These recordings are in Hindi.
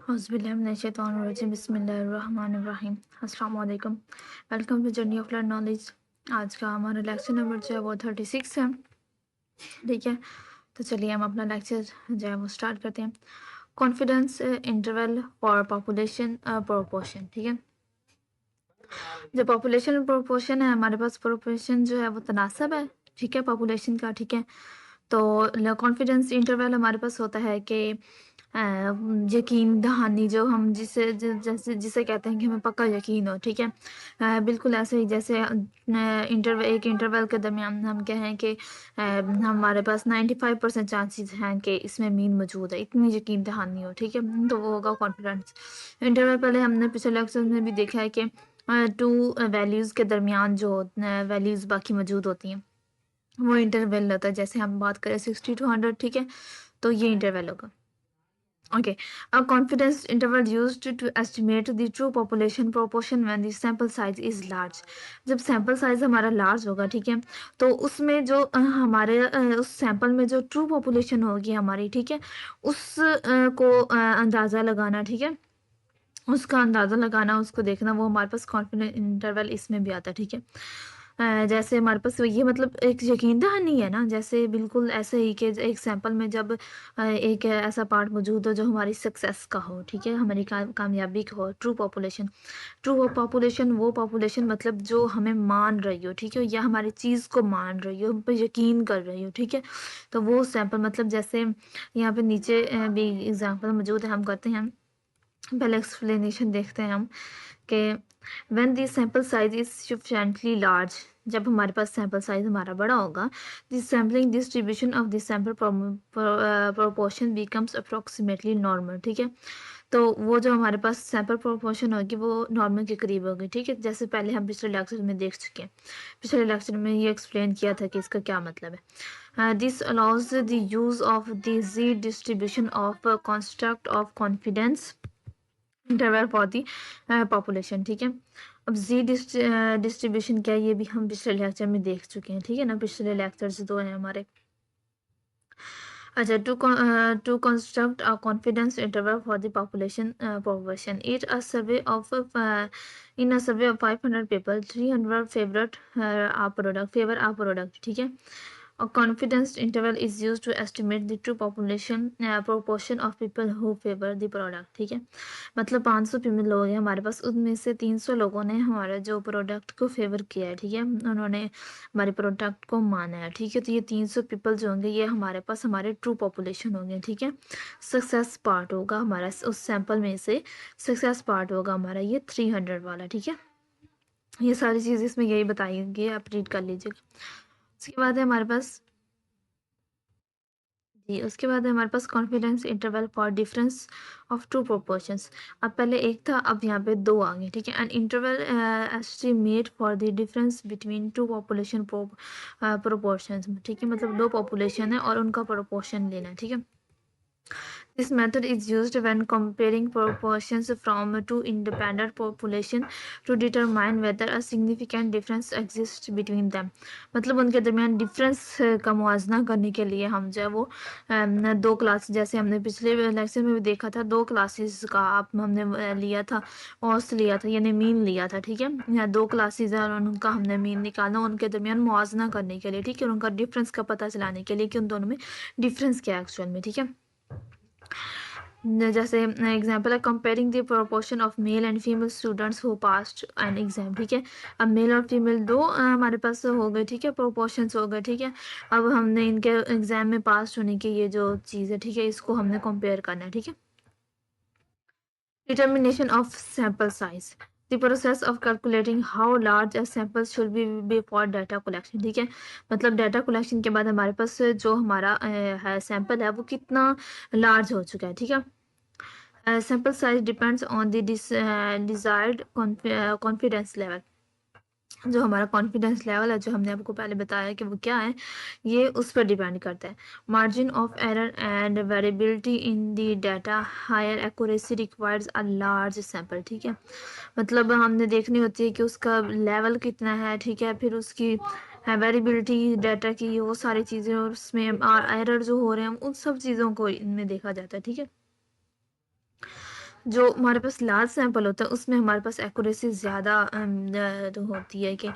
औज़ुबिल्लाहिमिनश्शैतानिर्रजीम बिस्मिल्लाहिर्रहमानिर्रहीम अस्सलाम वालेकुम। Welcome to journey of learn knowledge. आज का हमारा लेक्चर नंबर जो है वो 36 है। ठीक है, तो चलिए हम अपना लेक्चर जो है वो स्टार्ट करते हैं। Confidence interval for population proportion. ठीक है, जो पॉपुलेशन प्रोपोर्शन है हमारे पास, प्रोपोर्शन जो है वो तनासब है। ठीक है, पॉपुलेशन का। ठीक है, तो कॉन्फिडेंस इंटरवल हमारे पास होता है कि अ, यकीन दहानी, जो हम जैसे जिसे कहते हैं कि हमें पक्का यकीन हो। ठीक है, बिल्कुल ऐसे ही जैसे एक इंटरवल के दरमियान हम कहें कि हमारे पास 95% चांसेस हैं कि इसमें मीन मौजूद है, इतनी यकीन दहानी हो। ठीक है, तो वो होगा कॉन्फिडेंस इंटरवल। पहले हमने पिछले लेक्चर में भी देखा है कि टू वैल्यूज़ के दरमियान जो वैल्यूज़ बाकी मौजूद होती हैं वो इंटरवल होता है। जैसे हम बात करें 60 to 100। ठीक है, तो ये इंटरवल होगा। Okay, a confidence interval used to estimate the true population proportion when the sample size is large. जब sample size हमारा large होगा, ठीक है, तो उसमें जो हमारे उस sample में जो true population होगी हमारी, ठीक है, उस को अंदाज़ा लगाना। ठीक है, उसका अंदाज़ा लगाना, उसको देखना, वो हमारे पास कॉन्फिडेंस इंटरवल इसमें भी आता है। ठीक है, जैसे हमारे पास ये मतलब एक यकीन दहानी है ना, जैसे बिल्कुल ऐसे ही कि एक सैंपल में जब एक ऐसा पार्ट मौजूद हो जो हमारी सक्सेस का हो। ठीक है, हमारी कामयाबी का हो। ट्रू पॉपुलेशन वो पॉपुलेशन मतलब जो हमें मान रही हो। ठीक है, या हमारी चीज़ को मान रही हो, हम पे यकीन कर रही हो। ठीक है, तो वो सैंपल मतलब जैसे यहाँ पे नीचे भी एग्जाम्पल मौजूद है, हम करते हैं। पहले एक्सप्लेनेशन देखते हैं हम कि when the sample size is sufficiently large, जब हमारे पास सैंपल साइज हमारा बड़ा होगा, the sampling distribution of the sample proportion becomes approximately normal. ठीक है, तो वो जो हमारे पास सैंपल प्रोपोर्शन होगी वो नॉर्मल के करीब होगी। ठीक है, जैसे पहले हम पिछले लेक्चर में देख चुके हैं। पिछले लेक्चर में ये एक्सप्लेन किया था कि इसका क्या मतलब है। This allows the use of the z distribution of construct of confidence interval for the population. ठीक है, अब जी डिस्ट्रीब्यूशन क्या है ये भी हम पिछले लेक्चर में देख चुके हैं। ठीक है ना, पिछले लेक्चर्स दो हैं हमारे। अच्छा, to construct a confidence interval for the population proportion, it a survey of in a survey of 500 people, 300 favour our product. ठीक है, a confidence interval is used to estimate the true population proportion of people who favor the product। ठीक है, मतलब 500 फीमेल लोग हैं हमारे पास, उनमें से 300 लोगों ने हमारे जो प्रोडक्ट को फेवर किया है। ठीक है, उन्होंने हमारे प्रोडक्ट को माना है। ठीक है, तो ये 300 पीपल जो होंगे ये हमारे पास हमारे ट्रू पॉपुलेशन होंगे। ठीक है, सक्सेस पार्ट होगा हमारा, उस सैंपल में से सक्सेस पार्ट होगा हमारा ये 300 वाला। ठीक है, ये सारी चीज़ इसमें यही बताई गई है, आप रीड कर लीजिएगा। उसके बाद है हमारे पास जी, उसके बाद है हमारे पास confidence interval for difference of two proportions. अब पहले एक था, अब यहाँ पे दो आ गए। ठीक है, and interval estimate for the difference between two population proportions. ठीक है, मतलब दो पॉपुलेशन है और उनका प्रोपोर्शन लेना है। ठीक है, this method is used when comparing proportions from two independent population to determine whether a significant difference exists between them। मतलब उनके दरमियान डिफरेंस का मुआजना करने के लिए हम जो है वो दो क्लास, जैसे हमने पिछले लेक्चर में भी देखा था, दो क्लासेस का आप हमने लिया था, औसत लिया था, यानी मीन लिया था। ठीक है, यहाँ दो क्लासेस है और उनका हमने मीन निकालना, उनके दरमियान मुआजना करने के लिए। ठीक है, उनका डिफरेंस का पता चलाने के लिए कि उन दोनों में डिफरेंस क्या है एक्चुअल में। ठीक है, जैसे एग्जाम्पल है comparing the proportion of male and female students who passed an exam. ठीक है, अब मेल और फीमेल दो हमारे पास हो गए। ठीक है, प्रोपोर्शंस हो गए। ठीक है, अब हमने इनके एग्जाम में पास होने की ये जो चीज़ है, ठीक है, इसको हमने कंपेयर करना है। ठीक है, determination of sample size, the process of calculating how large a sample should be for data collection. ठीक है, मतलब डाटा कलेक्शन के बाद हमारे पास जो हमारा है सैंपल है वो कितना लार्ज हो चुका है। ठीक है, sample size depends on the desired confidence level। जो हमारा कॉन्फिडेंस लेवल है, जो हमने आपको पहले बताया कि वो क्या है, ये उस पर डिपेंड करता है। Margin of error and variability in the data, higher accuracy requires a large sample. ठीक है, मतलब हमने देखनी होती है कि उसका लेवल कितना है। ठीक है, फिर उसकी वेरिएबिलिटी डाटा की, वो सारी चीज़ें, और उसमें एरर जो हो रहे हैं उन सब चीज़ों को इनमें देखा जाता है। ठीक है, जो हमारे पास लार्ज सैंपल होता है उसमें हमारे पास एक्यूरेसी ज़्यादा तो होती है कि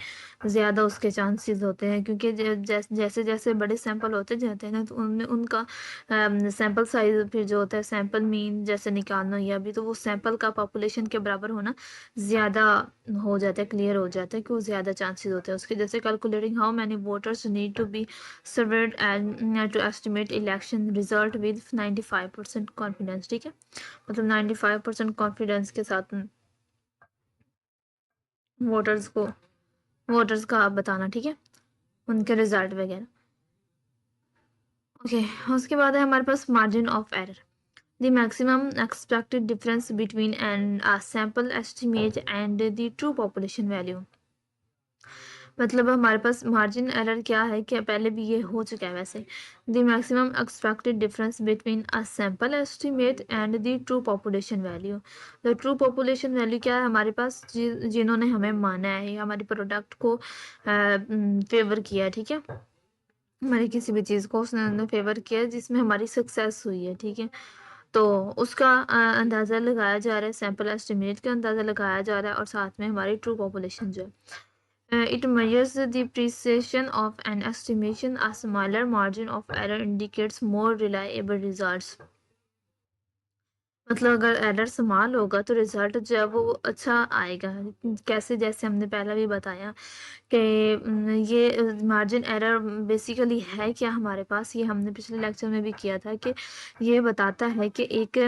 ज़्यादा उसके चांसेस होते हैं, क्योंकि जैसे जैसे बड़े सैंपल होते जाते हैं ना, तो उनमें उनका सैंपल साइज फिर जो होता है सैंपल मीन जैसे निकालना या भी, तो वो सैंपल का पॉपुलेशन के बराबर होना ज़्यादा हो जाता है, क्लियर हो जाता है कि वो ज़्यादा चांसेस होते हैं उसके। जैसे calculating how many voters need to be surveyed and to estimate election result with 95% confidence, ठीक है। मतलब 95% कॉन्फिडेंस के साथ वोटर्स को वोटर्स का आप बताना, ठीक है, उनके रिजल्ट वगैरह। ओके, उसके बाद है हमारे पास margin of error, the maximum expected difference between and sample estimate and the true population value. मतलब हमारे पास मार्जिन एरर क्या है, कि पहले भी ये हो चुका है वैसे, the maximum expected difference between a sample estimate and the true population value. The true population value क्या है हमारे पास, जिन्होंने हमें माना है या हमारी प्रोडक्ट को फेवर किया, ठीक है, हमारी किसी भी चीज़ को उसने फेवर किया जिसमें हमारी सक्सेस हुई है, ठीक है, तो उसका अंदाज़ा लगाया जा रहा है, सैंपल एस्टिमेट का अंदाज़ा लगाया जा रहा है, और साथ में हमारी ट्रू पॉपुलेशन जो है। It measures the precision of an estimation. A smaller margin of error indicates more reliable results. मतलब अगर एरर स्मॉल होगा तो रिजल्ट जो है वो अच्छा आएगा। कैसे, जैसे हमने पहले भी बताया कि ये मार्जिन एरर बेसिकली है क्या हमारे पास, ये हमने पिछले लेक्चर में भी किया था कि ये बताता है कि एक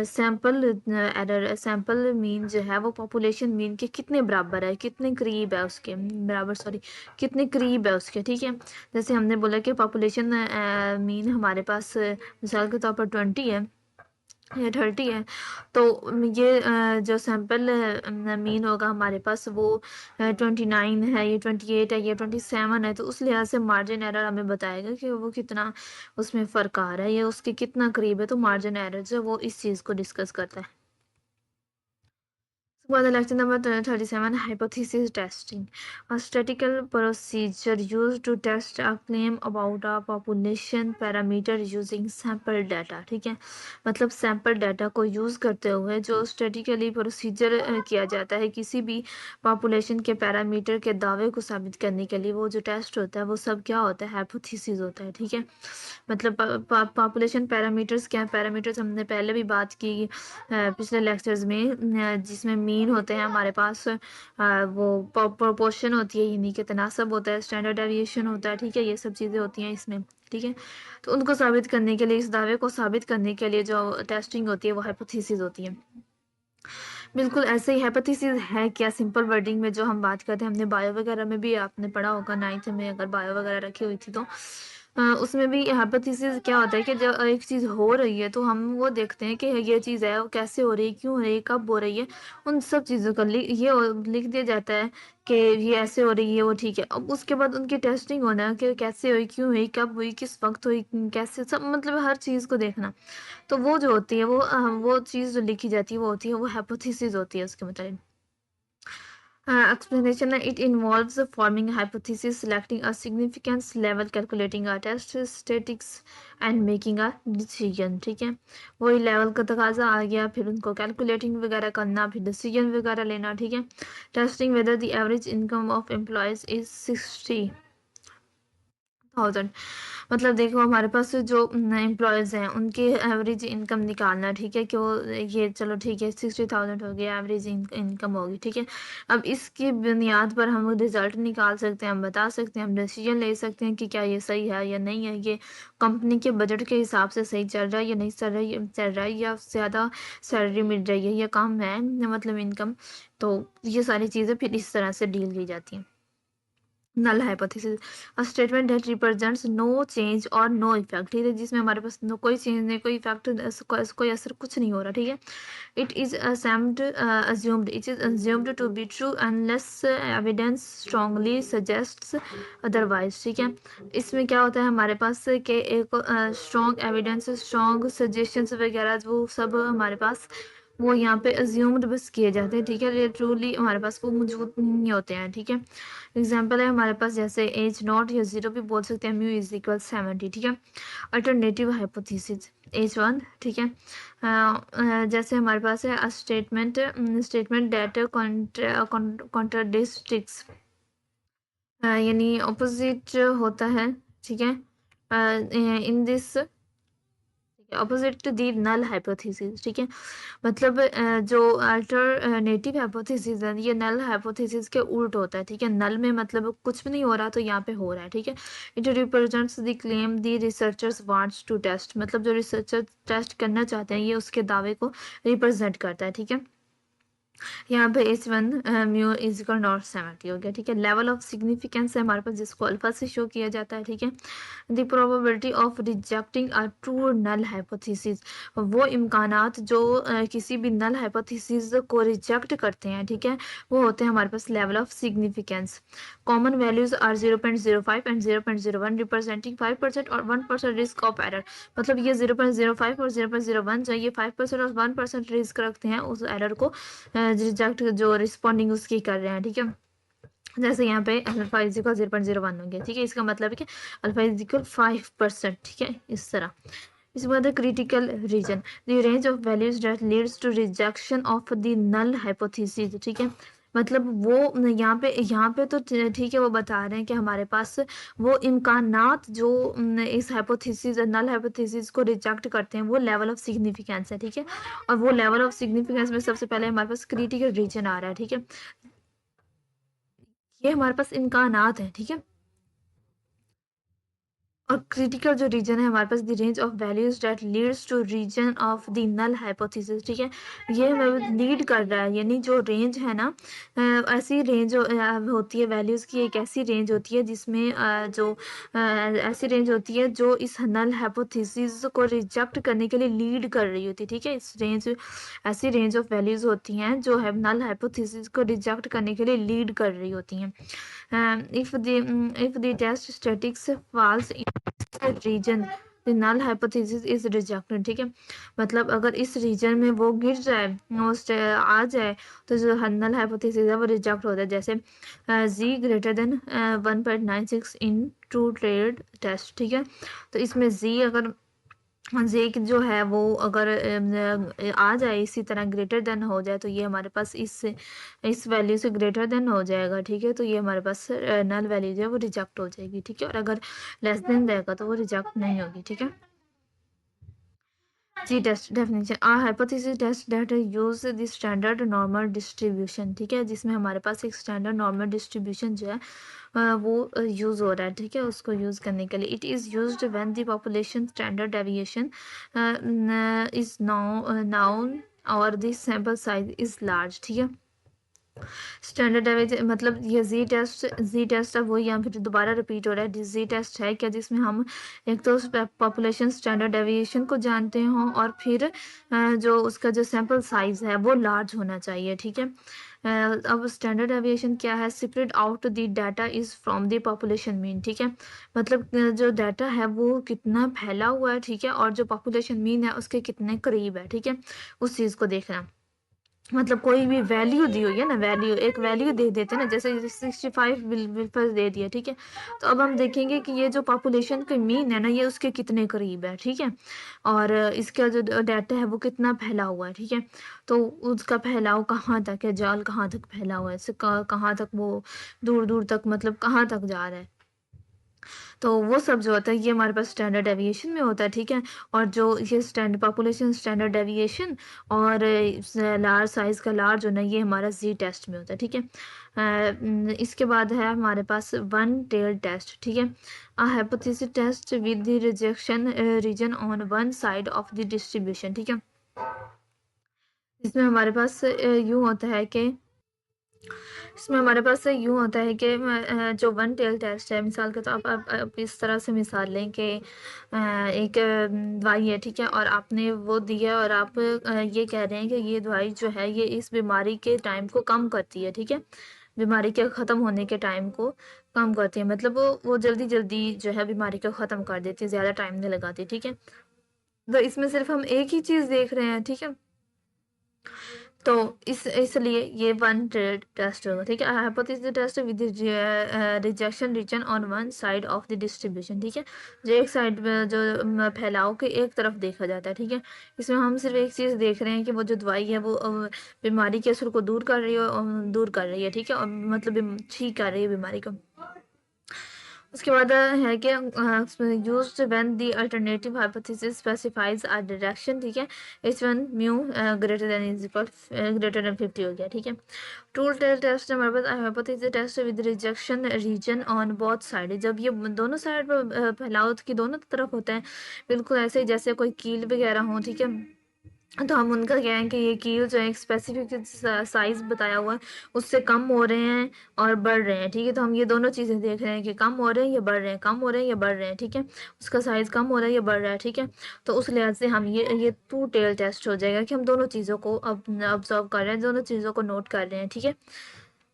सैंपल एरर, सैंपल मीन जो है वो पॉपुलेशन मीन के कितने बराबर है, कितने करीब है उसके बराबर, सॉरी, कितने करीब है उसके, ठीक है। जैसे हमने बोला कि पॉपुलेशन मीन हमारे पास मिसाल के तौर पर 20 है या 30 है, तो ये जो सैंपल मीन होगा हमारे पास वो 29 है, ये 28 है, ये 27 है, तो उस लिहाज से मार्जिन एरर हमें बताएगा कि वो कितना उसमें फ़र्क आ रहा है या उसके कितना करीब है, तो मार्जिन एरर जो है वो इस चीज़ को डिस्कस करता है। So, the lecture number 37, hypothesis testing. A statistical procedure used to test a claim about a population parameter using sample data, ठीक है। मतलब सैम्पल डाटा को यूज़ करते हुए जो स्टैटिकली प्रोसीजर किया जाता है किसी भी पॉपुलेशन के पैरामीटर के दावे को साबित करने के लिए, वो जो टेस्ट होता है वो सब क्या होता है, हाइपोथेसिस होता है, ठीक है। मतलब पॉपुलेशन पैरामीटर्स क्या है, पैरामीटर्स हमने पहले भी बात की पिछले लेक्चर्स में, जिसमें मीन होते हैं हमारे पास, वो प्रोपोर्शन होती है, यानी कि तनासब होता है, स्टैंडर्ड डेविएशन होता है, ठीक है, ये सब चीज़ें होती हैं इसमें, ठीक है। तो उनको साबित करने के लिए, इस दावे को साबित करने के लिए जो टेस्टिंग होती है वो हाइपोथेसिस होती है। बिल्कुल ऐसे ही हाइपोथेसिस है क्या, सिंपल वर्डिंग में जो हम बात करते हैं, हमने बायो वगैरह में भी आपने पढ़ा होगा 9th में, अगर बायो वगैरह रखी हुई थी तो उसमें भी हाइपोथेसिस क्या होता है कि जब एक चीज़ हो रही है तो हम वो देखते हैं कि ये चीज़ है वो कैसे हो रही है, क्यों हो रही है, कब हो रही है, उन सब चीज़ों का लिख दिया जाता है कि ये ऐसे हो रही है, वो ठीक है। अब उसके बाद उनकी टेस्टिंग होना है कि कैसे हुई, क्यों हुई, कब हुई, किस वक्त हुई, कैसे, सब मतलब हर चीज़ को देखना। तो वो जो होती है वो चीज़ जो लिखी जाती है वो होती है, वो हाइपोथेसिस होती है उसके मतलब। Explanation, it involves forming a hypothesis, selecting a significance level, calculating a test statistics and making a decision, ठीक है। वही लेवल का तकाजा आ गया, फिर उनको कैलकुलेटिंग वगैरह करना, फिर डिसीजन वगैरह लेना, ठीक है। Testing weather the average income of employees is 60,000। मतलब देखो हमारे पास जो एम्प्लॉयज़ हैं उनके एवरेज इनकम निकालना, ठीक है, कि वो ये चलो ठीक है 60,000 हो गया, एवरेज इनकम होगी, ठीक है। अब इसकी बुनियाद पर हम रिजल्ट निकाल सकते हैं, हम बता सकते हैं, हम डिसीजन ले सकते हैं कि क्या ये सही है या नहीं है, ये कंपनी के बजट के हिसाब से सही चल रहा है या नहीं चल रहा है, या ज़्यादा सैलरी मिल रही है या कम है, मतलब इनकम। तो ये सारी चीज़ें फिर इस तरह से डील की जाती हैं। Null hypothesis, a statement that represents no change और नो इफेक्ट, ठीक है, जिसमें हमारे पास नो कोई चेंज नहीं, कोई इफेक्ट, कोई असर कुछ नहीं हो रहा, ठीक है। It is assumed to be true unless evidence strongly suggests otherwise, ठीक है। इसमें क्या होता है हमारे पास कि एक स्ट्रॉन्ग एविडेंस, स्ट्रॉन्ग सजेशंस वगैरह वो सब हमारे पास वो यहाँ पे अज्यूम्ड बस किए जाते हैं, ठीक है, ये ट्रूली हमारे पास वो मौजूद नहीं होते हैं, ठीक है। एग्जाम्पल है हमारे पास जैसे एज नॉट या जीरो भी बोल सकते हैं, म्यू इज इक्वल 70, ठीक है। अल्टरनेटिव हाइपोथेसिस एज वन, ठीक है। जैसे हमारे पास है स्टेटमेंट स्टेटमेंट दैट कॉन्ट्राडिक्ट्स, यानी ऑपोजिट होता है, ठीक है, in this opposite the null hypothesis, ठीक है। मतलब जो अल्टरनेटिव हाइपोथेसिस है ये नल हाइपोथेसिस के उल्ट होता है, ठीक है। नल में मतलब कुछ भी नहीं हो रहा तो यहाँ पे हो रहा है, ठीक है। It represents the claim the researchers wants to test, मतलब जो रिसर्चर टेस्ट करना चाहते हैं ये उसके दावे को रिप्रेजेंट करता है, ठीक है। यहाँ पे H one mu is equal not 70 हो गया, ठीक है। लेवल ऑफ सिग्निफिकेंस है हमारे पास जिसको अल्फा से शो किया जाता है, ठीक है। The probability of rejecting a true null hypothesis, वो इम्कानात जो किसी भी नल हाइपोथेसिस को रिजेक्ट करते हैं, ठीक है, वो होते हैं हमारे पास level of significance. Common values are 0.05 and 0.01 representing 5% और 1% रिस्क ऑफ एरर, मतलब ये 0.05 और 0.01 जो ये 5% और 1% रिस्क रखते हैं उस एरर को रिजेक्ट जो रिस्पॉन्डिंग उसकी कर रहे हैं, ठीक है। जैसे यहाँ पे अल्फा इज इक्वल 0.01 हो गया, ठीक है। इसका मतलब है कि अल्फा इज इक्वल 5%, ठीक है, इस तरह। इसके बाद critical region, the range of values that leads to rejection of the null hypothesis, ठीक है। मतलब वो यहाँ पे तो ठीक है, वो बता रहे हैं कि हमारे पास वो इम्कानात जो इस हाइपोथेसिस नल हाइपोथेसिस को रिजेक्ट करते हैं वो लेवल ऑफ सिग्निफिकेंस है, ठीक है। और वो लेवल ऑफ सिग्निफिकेंस में सबसे पहले हमारे पास क्रिटिकल रीजन आ रहा है, ठीक है। ये हमारे पास इम्कानात है, ठीक है। और क्रिटिकल जो रीजन है हमारे पास the range of values that leads to region of the null hypothesis, ठीक है। ये लीड कर रहा है, यानी जो रेंज है ना, ऐसी रेंज होती है वैल्यूज की, एक ऐसी रेंज होती है जिसमें ऐसी रेंज होती है जो इस नल हाइपोथेसिस को रिजेक्ट करने के लिए लीड कर रही होती है, ठीक है। इस रेंज ऐसी रेंज ऑफ वैल्यूज होती हैं जो है नल हाइपोथेसिस को रिजेक्ट करने के लिए लीड कर रही होती हैं। if the test statistics falls in this region the null hypothesis is rejected, ठीक है। मतलब अगर इस रीजन में वो गिर जाए, वो आ जाए, तो जो नल हाइपोथेसिस है वो रिजेक्ट होता है। जैसे z greater than 1.96 in two tailed test, ठीक है। तो इसमें z अगर जेक जो है वो अगर आ जाए इसी तरह ग्रेटर देन हो जाए तो ये हमारे पास इस वैल्यू से ग्रेटर देन हो जाएगा, ठीक है। तो ये हमारे पास नल वैल्यू जो है वो रिजेक्ट हो जाएगी, ठीक है। और अगर लेस देन रहेगा तो वो रिजेक्ट नहीं होगी, ठीक है। G test definition a hypothesis test that use the standard normal distribution, ठीक है, जिसमें हमारे पास एक स्टैंडर्ड नॉर्मल डिस्ट्रीब्यूशन जो है वो यूज हो रहा है, ठीक है, उसको यूज करने के लिए। It is used when the population standard deviation is known और the sample size is large, ठीक है। स्टैंडर्ड डेविएशन मतलब ये जी टेस्ट है वो यहाँ फिर दोबारा रिपीट हो रहा है। जी टेस्ट है क्या, जिसमें हम एक तो पॉपुलेशन स्टैंडर्ड डेविएशन को जानते हों और फिर जो उसका जो सैंपल साइज है वो लार्ज होना चाहिए, ठीक है। अब स्टैंडर्ड डेविएशन क्या है, separate out the data is from the population mean, ठीक है। मतलब जो डाटा है वो कितना फैला हुआ है, ठीक है, और जो पॉपुलेशन मीन है उसके कितने करीब है, ठीक है, उस चीज़ को देखना। मतलब कोई भी वैल्यू दी हुई है ना, वैल्यू एक वैल्यू दे देते हैं ना, जैसे 65 बिल्कुल दे दिया, ठीक है। तो अब हम देखेंगे कि ये जो पॉपुलेशन का मीन है ना ये उसके कितने करीब है, ठीक है। और इसका जो डाटा है वो कितना फैला हुआ है, ठीक है। तो उसका फैलाव कहाँ तक है, जाल कहाँ तक फैला हुआ है, इससे कहाँ तक वो दूर दूर तक मतलब कहाँ तक जा रहा है। तो वो सब जो होता है ये हमारे पास स्टैंडर्ड डेविएशन में होता है, ठीक है। और जो ये स्टैंडर्ड पॉपुलेशन स्टैंडर्ड डेविएशन और लार्ज साइज का लार्ज होना ये हमारा जी टेस्ट में होता है, ठीक है। इसके बाद है हमारे पास वन टेल टेस्ट, ठीक है। A hypothesis test with the rejection region on one side of the distribution, ठीक है। इसमें हमारे पास यूं होता है कि इसमें हमारे पास यूँ होता है कि जो वन टेल टेस्ट है, मिसाल के तौर पर आप इस तरह से मिसाल लें कि एक दवाई है, ठीक है, और आपने वो दिया और आप ये कह रहे हैं कि ये दवाई जो है ये इस बीमारी के टाइम को कम करती है, ठीक है, बीमारी के ख़त्म होने के टाइम को कम करती है, मतलब वो जल्दी जल्दी जो है बीमारी को ख़त्म कर देती है, ज़्यादा टाइम नहीं लगाती, ठीक है। तो इसमें सिर्फ हम एक ही चीज़ देख रहे हैं, ठीक है। तो इसलिए ये वन टेस्ट होगा, ठीक है। Hypothesis test with rejection region on one side of the distribution, ठीक है। जो एक साइड में जो फैलाव के एक तरफ देखा जाता है, ठीक है। इसमें हम सिर्फ एक चीज़ देख रहे हैं कि वो जो दवाई है वो बीमारी के असर को दूर कर रही है, दूर कर रही है, ठीक है, और मतलब ठीक कर रही है बीमारी को। उसके बाद है कि used when the alternative hypothesis specifies a direction, ठीक है। इस one mu greater than is equal greater than 50 हो गया, ठीक है। टूल टेस्ट हमारे पास hypothesis test with rejection region on both side, जब ये दोनों साइड पर फैलाव की दोनों तरफ होता है, बिल्कुल ऐसे ही जैसे कोई कील वगैरह हो, ठीक है। तो हम उनका क्या है कि ये कील जो है एक स्पेसिफिक साइज बताया हुआ है उससे कम हो रहे हैं और बढ़ रहे हैं, ठीक है। तो हम ये दोनों चीज़ें देख रहे हैं कि कम हो रहे हैं या बढ़ रहे हैं, कम हो रहे हैं या बढ़ रहे हैं, ठीक है। उसका साइज कम हो रहा है या बढ़ रहा है, ठीक है। तो उस लिहाज से हम ये टू टेल टेस्ट हो जाएगा कि हम दोनों चीज़ों को अब ऑब्जर्व कर रहे हैं, दोनों चीज़ों को नोट कर रहे हैं, ठीक है।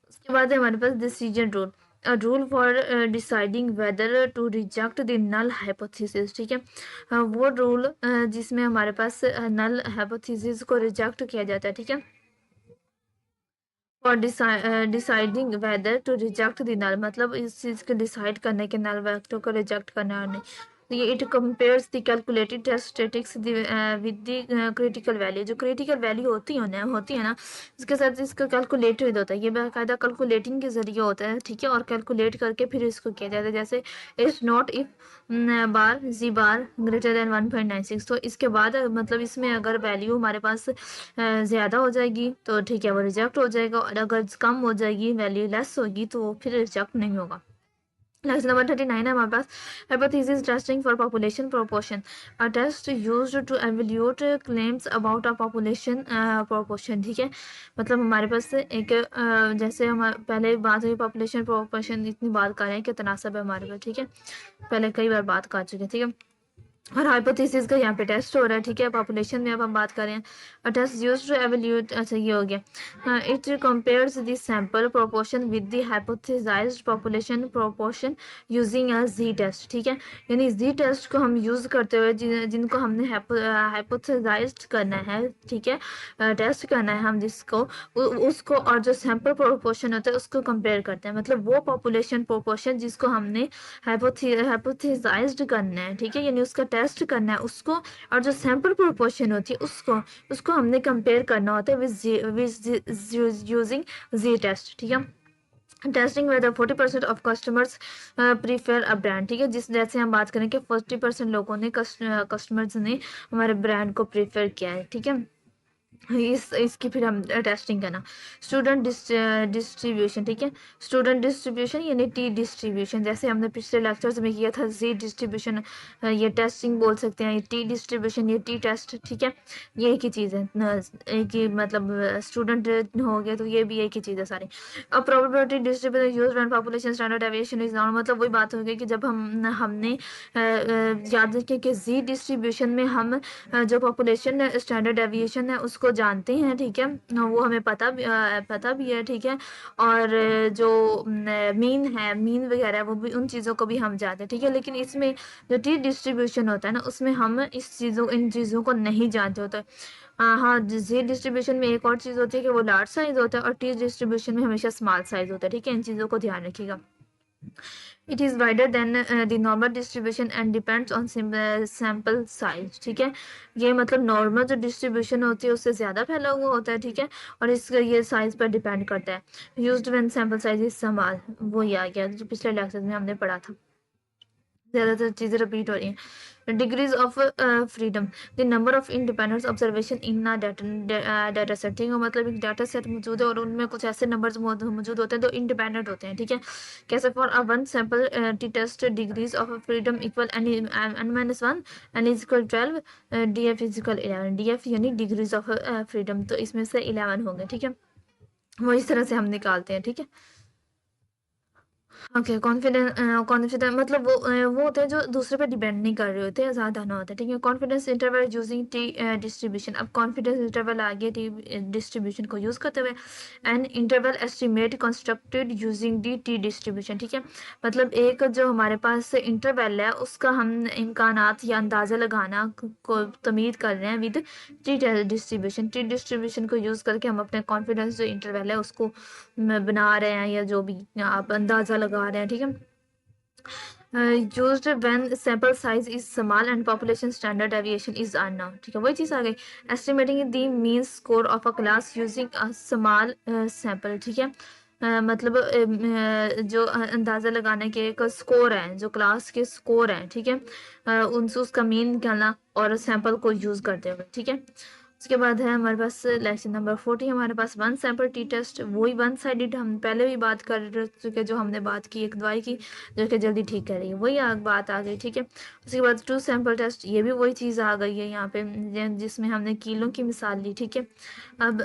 उसके बाद है हमारे पास decision rule, a rule for deciding whether to reject the null hypothesis, ठीक है। वो रूल जिसमें हमारे पास नल हाइपोथेसिस को रिजेक्ट किया जाता है, ठीक है। For deciding whether to reject the null, मतलब इस चीज़ को डिसाइड करने के नल वेक्टर को रिजेक्ट करना और नहीं। तो ये it compares the calculated test statics with the critical value, जो क्रिटिकल वैल्यू होती है ना इसके साथ इसका कैलकुलेटेड होता है, ये बाकायदा कैलकुलेटिंग के जरिए होता है, ठीक है। और कैलकुलेट करके फिर इसको किया जाता है, जैसे if not if bar z bar greater than 1.96, तो इसके बाद मतलब इसमें अगर वैल्यू हमारे पास ज़्यादा हो जाएगी तो ठीक है वो रिजेक्ट हो जाएगा, और अगर कम हो जाएगी वैल्यू लेस होगी तो फिर रिजेक्ट नहीं होगा। नेक्स्ट नंबर 39 है हमारे पास hypothesis testing for population proportion, a test used to evaluate claims about a population proportion, ठीक है। मतलब हमारे पास एक जैसे हम पहले बात हुई पॉपुलेशन प्रोपोर्शन, इतनी बात कर रहे हैं कि तनासब है हमारे पास, ठीक है। पहले कई बार बात कर चुके हैं, ठीक है। और हाइपोथेसिस का यहाँ पे टेस्ट हो रहा है, ठीक है। पॉपुलेशन में अब हम बात करें, a test used to evaluate, अच्छा ये हो गया। It compares the sample proportion with the hypothesized population proportion using a G test, ठीक है। यानी जी टेस्ट को हम यूज़ करते हुए जिनको हमने हाइपोथेसाइज्ड करना है, ठीक है, टेस्ट करना है हम जिसको उसको, और जो सैंपल प्रोपोर्शन होता है उसको कंपेयर करते हैं, मतलब वो पॉपुलेशन प्रोपोर्शन जिसको हमने हाइपोथेसाइज्ड करना है, ठीक है, यानी उसका टेस्ट करना है उसको, और जो सैंपल प्रोपोर्शन होती है उसको हमने कंपेयर करना होता है विद यूजिंग जी टेस्ट, ठीक है। Testing whether 40% of customers prefer a brand, ठीक है। जिस जैसे हम बात करें कि 40% लोगों ने कस्टमर्स ने हमारे ब्रांड को प्रीफर किया है, ठीक है। इसकी फिर हम टेस्टिंग करना, स्टूडेंट डिस्ट्रीब्यूशन, ठीक है। स्टूडेंट डिस्ट्रीब्यूशन यानी टी डिस्ट्रीब्यूशन, जैसे हमने पिछले लेक्चर्स में किया था जी डिस्ट्रीब्यूशन, ये टेस्टिंग बोल सकते हैं, ये टी डिस्ट्रीब्यूशन, ये टी टेस्ट, ठीक है। ये एक ही चीज़ है, एक ही मतलब स्टूडेंट हो गया तो ये भी एक ही चीज़ है सारी। अब probability distribution use when population standard deviation is non, मतलब वही बात हो गई कि जब हमने याद रखें कि जी डिस्ट्रीब्यूशन में हम जो पॉपुलेशन स्टैंडर्ड डेविएशन है उसको जानते हैं, ठीक है, वो हमें पता भी है, ठीक है। और जो मीन है, मीन वगैरह वो भी, उन चीज़ों को भी हम जानते हैं, ठीक है। लेकिन इसमें जो टी डिस्ट्रीब्यूशन होता है ना उसमें हम इन चीज़ों को नहीं जानते होते। हाँ, जी डिस्ट्रीब्यूशन में एक और चीज़ होती है कि वो लार्ज साइज होता है, और टी डिस्ट्रीब्यूशन में हमेशा स्मॉल साइज होता है, ठीक है। इन चीज़ों को ध्यान रखिएगा। It is wider than the normal distribution and depends on sample size, ठीक है। ये मतलब नॉर्मल जो डिस्ट्रीब्यूशन होती है उससे ज़्यादा फैला हुआ होता है, ठीक है। और इसका ये साइज पर डिपेंड करता है। Used when sample size is small, वो ये आ गया जो पिछले लेक्चर में हमने पढ़ा था, ज़्यादातर चीज़ें रिपीट हो रही हैं। Degrees of freedom, the number of independent observation in data set, ठीक है। मतलब एक डाटा सेट मौजूद है और उनमें कुछ ऐसे नंबर्स मौजूद होते हैं जो इंडिपेंडेंट होते हैं, ठीक है। कैसे for a one sample t test degrees of freedom equal n-1, n is equal 12, d f is equal 11, d f यानी डिग्रीज ऑफ फ्रीडम, तो इसमें से 11 होंगे, ठीक है। वो इस तरह से हम निकालते हैं, ठीक है। ओके, कॉन्फिडेंस मतलब वो होते हैं जो दूसरे पे डिपेंड नहीं कर रहे होते हैं, ज़्यादा ना होता है, ठीक है। Confidence interval using T distribution. अब कॉन्फिडेंस इंटरवल आ गया टी डिस्ट्रीब्यूशन को यूज़ करते हुए। And interval estimate constructed using D T distribution, ठीक है। मतलब एक जो हमारे पास इंटरवल है उसका हम इम्कानात या अंदाज़ा लगाना को तमीद कर रहे हैं with T distribution. T distribution को यूज़ करके हम अपने कॉन्फिडेंस जो इंटरवल है उसको बना रहे हैं, या जो भी आप अंदाज़ा लगा रहे हैं, ठीक है। Used when sample size is small and population standard deviation is unknown, ठीक है, वही चीज़ आ गई। Estimating the mean score of a class using a small sample, ठीक है। मतलब जो अंदाज़ा लगाने के एक स्कोर है, जो क्लास के स्कोर हैं, ठीक है, उनसे उसका मीन निकालना और सैंपल को यूज़ करते हुए, ठीक है। उसके बाद है हमारे पास लेक्चर नंबर 40। हमारे पास वन सैंपल टी टेस्ट, वही वन साइडेड हम पहले भी बात कर चुके, जो हमने बात की एक दवाई की जो कि जल्दी ठीक करेगी, वही बात आ गई, ठीक है। उसके बाद टू सैंपल टेस्ट, ये भी वही चीज़ आ गई है यहाँ पे, जिसमें हमने किलो की मिसाल ली, ठीक है। अब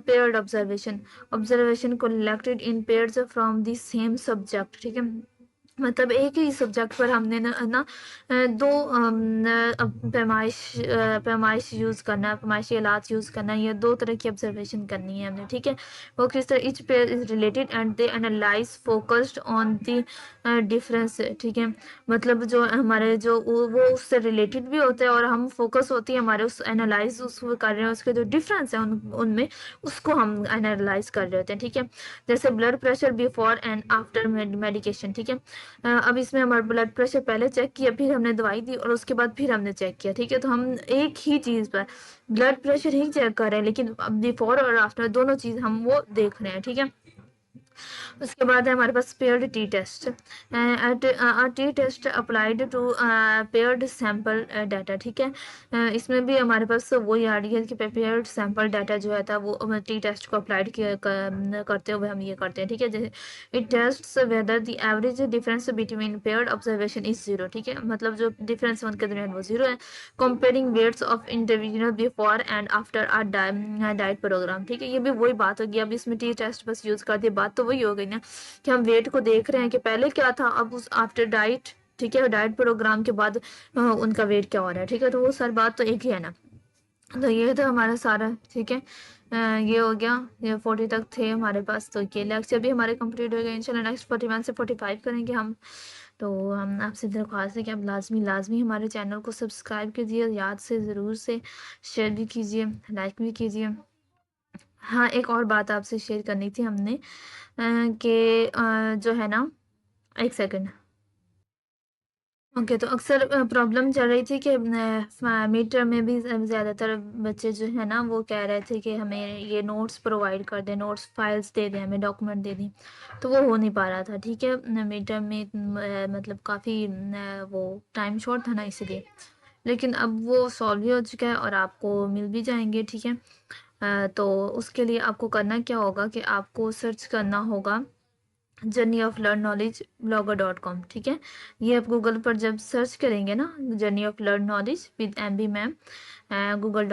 paired observation, observation collected in pairs from the same subject, ठीक है। मतलब एक ही सब्जेक्ट पर हमने ना दो पैमाइश यूज़ करना, पैमाइशी आलात यूज़ करना, या दो तरह की ऑब्जर्वेशन करनी है हमने, ठीक है। वो किस तरह, etch pair is related and they analyse focused on the difference, ठीक है। मतलब जो हमारे जो वो उससे रिलेटेड भी होते हैं और हम फोकस होती है हमारे उस एनालाइज उस कर रहे हैं, उसके जो डिफरेंस है उनमें उसको हम एनालाइज कर रहे होते हैं, ठीक है। जैसे blood pressure before and after medication, ठीक है। अब इसमें हमारा ब्लड प्रेशर पहले चेक किया, फिर हमने दवाई दी और उसके बाद फिर हमने चेक किया, ठीक है। तो हम एक ही चीज़ पर ब्लड प्रेशर ही चेक कर रहे हैं, लेकिन बिफोर और आफ्टर दोनों चीज़ हम वो देख रहे हैं, ठीक है। उसके बाद है हमारे पास paired t test, t test applied to paired sample data, ठीक है। इसमें भी हमारे पास वही आ रही है कि पेयर्ड सैंपल डाटा जो है था वो टी टेस्ट को अप्लाइड करते हुए हम ये करते हैं, ठीक है। जैसे it test whether the average difference between paired observation is zero, ठीक है। मतलब जो डिफरेंस है उनके दरमियान वो जीरो है। Comparing weights of individual before and after a diet programme, ठीक है। ये भी वही बात होगी, अब इसमें टी टेस्ट बस यूज़ कर दिए, बात तो वही हो गई ना कि हम वेट को देख रहे हैं कि पहले क्या था, अब उस आफ्टर डाइट, ठीक है, डाइट प्रोग्राम के बाद उनका वेट क्या हो रहा है, ठीक है। तो वो सर बात तो एक ही है ना। तो ये था हमारा सारा, ठीक है। ये हो गया, ये 40 तक थे हमारे पास, तो ये लेक्चर भी हमारे कंप्लीट हो गए। इंशाल्लाह नेक्स्ट 41 से 45 करेंगे हम। तो हम आपसे दरख्वास्त है कि आप लाजमी लाजमी हमारे चैनल को सब्सक्राइब कीजिए, याद से ज़रूर से शेयर भी कीजिए, लाइक भी कीजिए। हाँ, एक और बात आपसे शेयर करनी थी हमने कि जो है ना, एक सेकंड। ओके, तो अक्सर प्रॉब्लम चल रही थी कि मिड टर्म में भी ज़्यादातर बच्चे जो है ना वो कह रहे थे कि हमें ये नोट्स प्रोवाइड कर दें, नोट्स फाइल्स दे दें, हमें डॉक्यूमेंट दे दें। तो वो हो नहीं पा रहा था, ठीक है। मिड टर्म में मतलब काफ़ी वो टाइम शॉर्ट था ना, इसलिए। लेकिन अब वो सॉल्व भी हो चुका है और आपको मिल भी जाएंगे, ठीक है। तो उसके लिए आपको करना क्या होगा कि आपको सर्च करना होगा journey of learn knowledge blogger.com, ठीक है। ये आप गूगल पर जब सर्च करेंगे ना, journey of learn knowledge with MB ma'am Google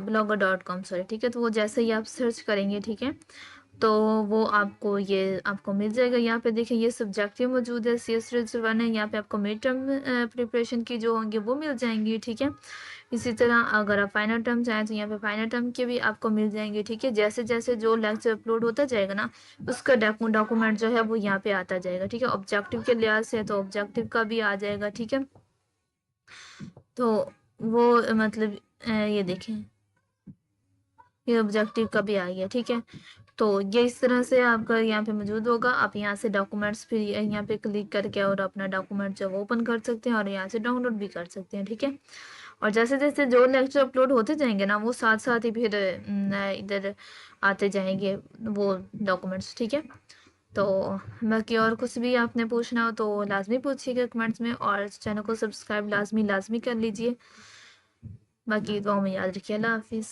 blogger.com, sorry, ठीक है। तो वो जैसे ही आप सर्च करेंगे, ठीक है, तो वो आपको ये आपको मिल जाएगा। यहाँ पे देखिए ये सब्जेक्ट भी मौजूद है, CS रजिस्टर 1 है। यहाँ पे आपको मिड टर्म प्रिपरेशन की जो होंगे वो मिल जाएंगी, ठीक है। इसी तरह अगर आप फाइनल टर्म चाहें तो यहाँ पे फाइनल टर्म के भी आपको मिल जाएंगे, ठीक है। जैसे जैसे जो लेक्चर अपलोड होता जाएगा ना, उसका डॉक्यूमेंट जो है वो यहाँ पे आता जाएगा, ठीक है। ऑब्जेक्टिव के लिहाज से तो ऑब्जेक्टिव का भी आ जाएगा, ठीक है। तो वो मतलब ये देखें, ये ऑब्जेक्टिव का भी आ गया, ठीक है। तो ये इस तरह से आपका यहाँ पे मौजूद होगा। आप यहाँ से डॉक्यूमेंट्स फिर यहाँ पे क्लिक करके और अपना डॉक्यूमेंट जो वो ओपन कर सकते हैं और यहाँ से डाउनलोड भी कर सकते हैं, ठीक है। और जैसे जैसे जो लेक्चर अपलोड होते जाएंगे ना, वो साथ साथ ही फिर इधर आते जाएंगे वो डॉक्यूमेंट्स, ठीक है। तो बाकी और कुछ भी आपने पूछना हो तो लाजमी पूछिएगा कमेंट्स में, और चैनल को सब्सक्राइब लाजमी लाजमी कर लीजिए। बाकी दुआ में याद रखिए। अल्लाह हाफिज़।